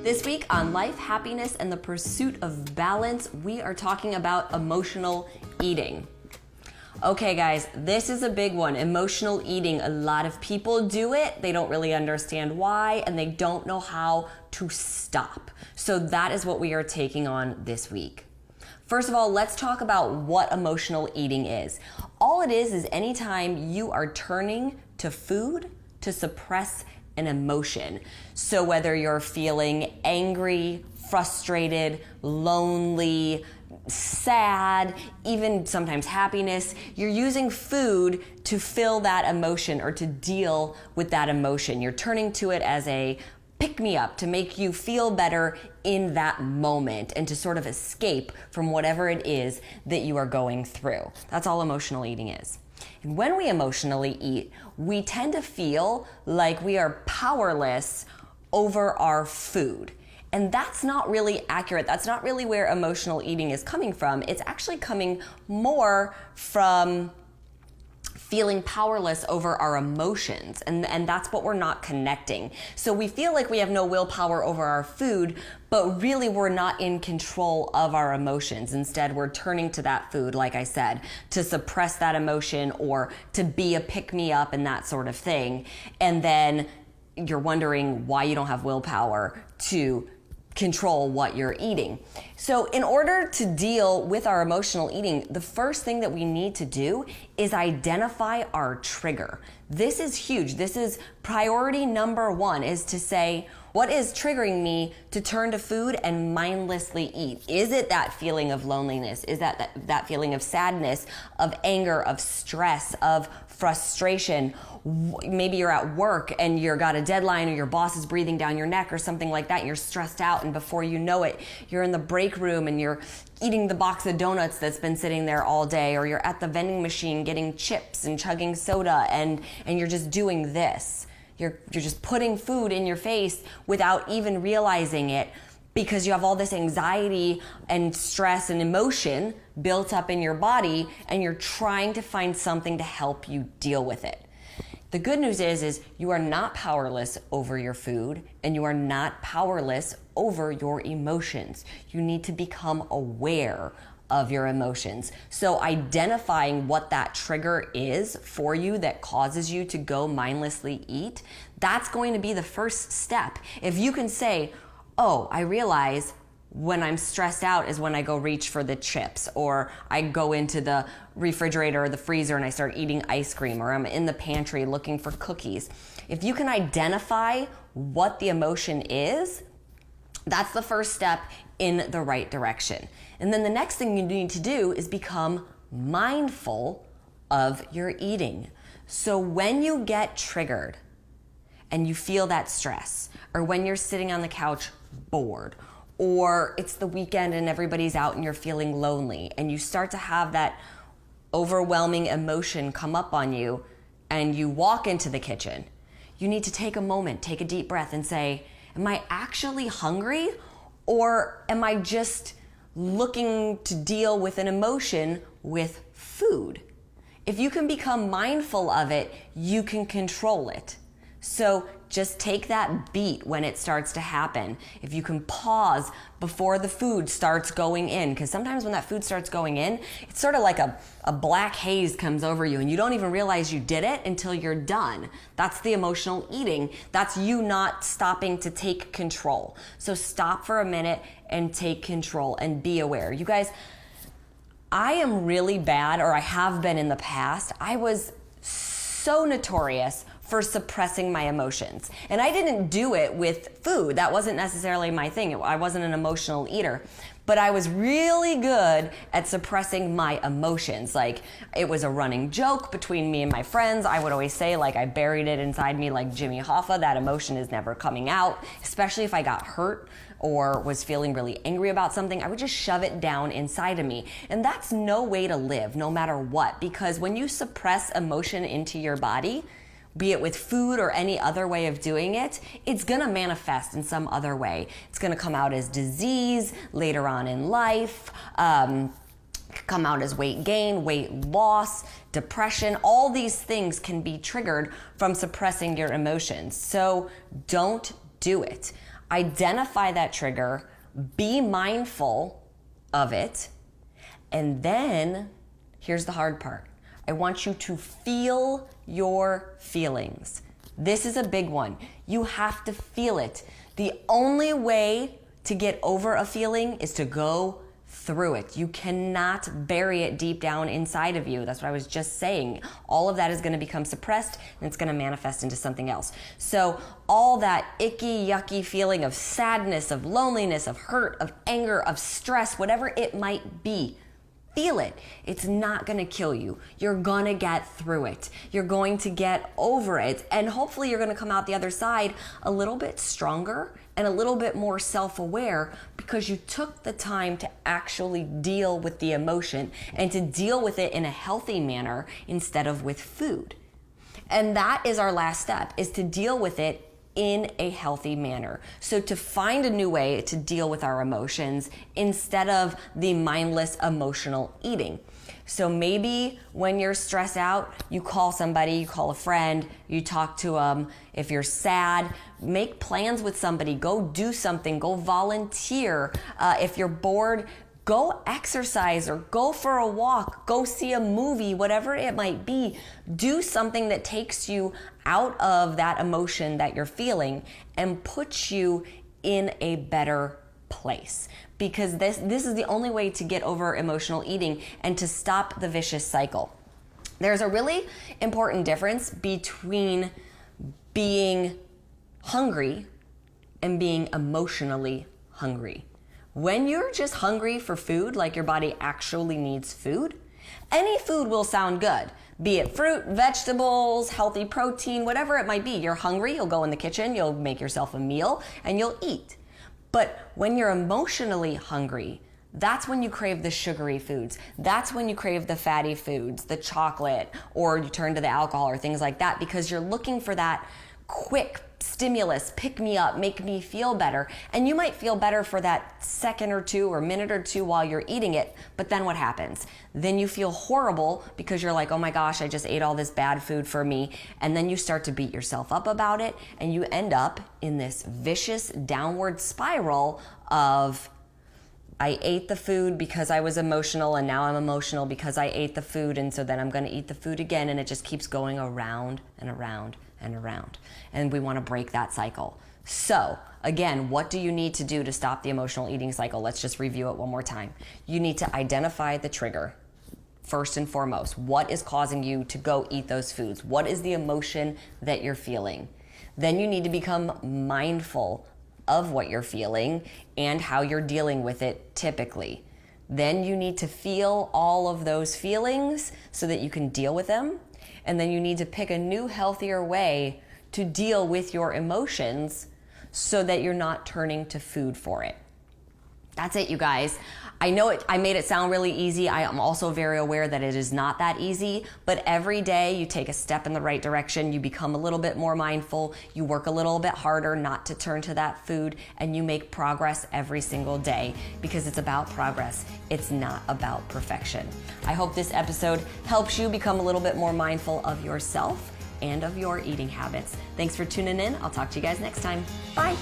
This week on Life, Happiness, and the Pursuit of Balance, we are talking about emotional eating. Okay guys, this is a big one. Emotional eating. A lot of people do it. They don't really understand why, and they don't know how to stop. So that is what we are taking on this week. First of all, let's talk about what emotional eating is. All it is anytime you are turning to food to suppress an emotion. So whether you're feeling angry, frustrated, lonely, sad, even sometimes happiness, you're using food to fill that emotion or to deal with that emotion. You're turning to it as a pick-me-up to make you feel better in that moment and to sort of escape from whatever it is that you are going through. That's all emotional eating is. And when we emotionally eat, we tend to feel like we are powerless over our food. And that's not really accurate. That's not really where emotional eating is coming from. It's actually coming more from feeling powerless over our emotions. And that's what we're not connecting. So we feel like we have no willpower over our food, but really we're not in control of our emotions. Instead, we're turning to that food, like I said, to suppress that emotion or to be a pick-me-up and that sort of thing. And then you're wondering why you don't have willpower to control what you're eating. So in order to deal with our emotional eating, the first thing that we need to do is identify our trigger. This is huge. This is priority number one, is to say, what is triggering me to turn to food and mindlessly eat? Is it that feeling of loneliness? Is that feeling of sadness, of anger, of stress, of frustration? Maybe you're at work and you've got a deadline or your boss is breathing down your neck or something like that and you're stressed out, and before you know it, you're in the break room and you're eating the box of donuts that's been sitting there all day, or you're at the vending machine getting chips and chugging soda and you're just doing this. You're just putting food in your face without even realizing it, because you have all this anxiety and stress and emotion built up in your body, and you're trying to find something to help you deal with it. The good news is you are not powerless over your food, and you are not powerless over your emotions. You need to become aware of your emotions. So identifying what that trigger is for you that causes you to go mindlessly eat, that's going to be the first step. If you can say, oh, I realize when I'm stressed out is when I go reach for the chips, or I go into the refrigerator or the freezer and I start eating ice cream, or I'm in the pantry looking for cookies. If you can identify what the emotion is, that's the first step in the right direction. And then the next thing you need to do is become mindful of your eating. So when you get triggered and you feel that stress, or when you're sitting on the couch bored, or it's the weekend and everybody's out and you're feeling lonely, and you start to have that overwhelming emotion come up on you and you walk into the kitchen, you need to take a moment, take a deep breath and say, am I actually hungry, or am I just looking to deal with an emotion with food? If you can become mindful of it, you can control it. So just take that beat when it starts to happen. If you can pause before the food starts going in, because sometimes when that food starts going in, it's sort of like a black haze comes over you and you don't even realize you did it until you're done. That's the emotional eating. That's you not stopping to take control. So stop for a minute and take control and be aware. You guys, I am really bad, or I have been in the past. I was so notorious for suppressing my emotions. And I didn't do it with food. That wasn't necessarily my thing. I wasn't an emotional eater. But I was really good at suppressing my emotions. Like, it was a running joke between me and my friends. I would always say, like, I buried it inside me like Jimmy Hoffa. That emotion is never coming out, especially if I got hurt or was feeling really angry about something. I would just shove it down inside of me. And that's no way to live, no matter what, because when you suppress emotion into your body, be it with food or any other way of doing it, it's gonna manifest in some other way. It's gonna come out as disease later on in life, come out as weight gain, weight loss, depression. All these things can be triggered from suppressing your emotions. So don't do it. identify that trigger, be mindful of it, and then here's the hard part. I want you to feel your feelings. This is a big one. You have to feel it. The only way to get over a feeling is to go through it. You cannot bury it deep down inside of you. That's what I was just saying. All of that is going to become suppressed and it's going to manifest into something else. So all that icky, yucky feeling of sadness, of loneliness, of hurt, of anger, of stress, whatever it might be, feel it. It's not going to kill you. You're going to get through it. You're going to get over it. And hopefully you're going to come out the other side a little bit stronger and a little bit more self-aware because you took the time to actually deal with the emotion and to deal with it in a healthy manner instead of with food. And that is our last step, is to deal with it in a healthy manner. So to find a new way to deal with our emotions instead of the mindless emotional eating. So maybe when you're stressed out, you call somebody, you call a friend, you talk to them. If you're sad, make plans with somebody, go do something, go volunteer. If you're bored, go exercise or go for a walk, go see a movie, whatever it might be. Do something that takes you out of that emotion that you're feeling and puts you in a better place. Because this is the only way to get over emotional eating and to stop the vicious cycle. There's a really important difference between being hungry and being emotionally hungry. When you're just hungry for food, like your body actually needs food, any food will sound good. Be it fruit, vegetables, healthy protein, whatever it might be. You're hungry, you'll go in the kitchen, you'll make yourself a meal, and you'll eat. But when you're emotionally hungry, that's when you crave the sugary foods. That's when you crave the fatty foods, the chocolate, or you turn to the alcohol or things like that because you're looking for that quick stimulus, pick me up, make me feel better. And you might feel better for that second or two or minute or two while you're eating it, but then what happens? Then you feel horrible because you're like, oh my gosh, I just ate all this bad food for me. And then you start to beat yourself up about it and you end up in this vicious downward spiral of, I ate the food because I was emotional and now I'm emotional because I ate the food and so then I'm going to eat the food again, and it just keeps going around and around and around. And we want to break that cycle. So again, what do you need to do to stop the emotional eating cycle? Let's just review it one more time. You need to identify the trigger. First and foremost, what is causing you to go eat those foods? What is the emotion that you're feeling? Then you need to become mindful of what you're feeling and how you're dealing with it typically. Then you need to feel all of those feelings so that you can deal with them. And then you need to pick a new, healthier way to deal with your emotions so that you're not turning to food for it. That's it, you guys. I know I made it sound really easy. I am also very aware that it is not that easy, but every day you take a step in the right direction, you become a little bit more mindful, you work a little bit harder not to turn to that food, and you make progress every single day because it's about progress. It's not about perfection. I hope this episode helps you become a little bit more mindful of yourself and of your eating habits. Thanks for tuning in. I'll talk to you guys next time. Bye.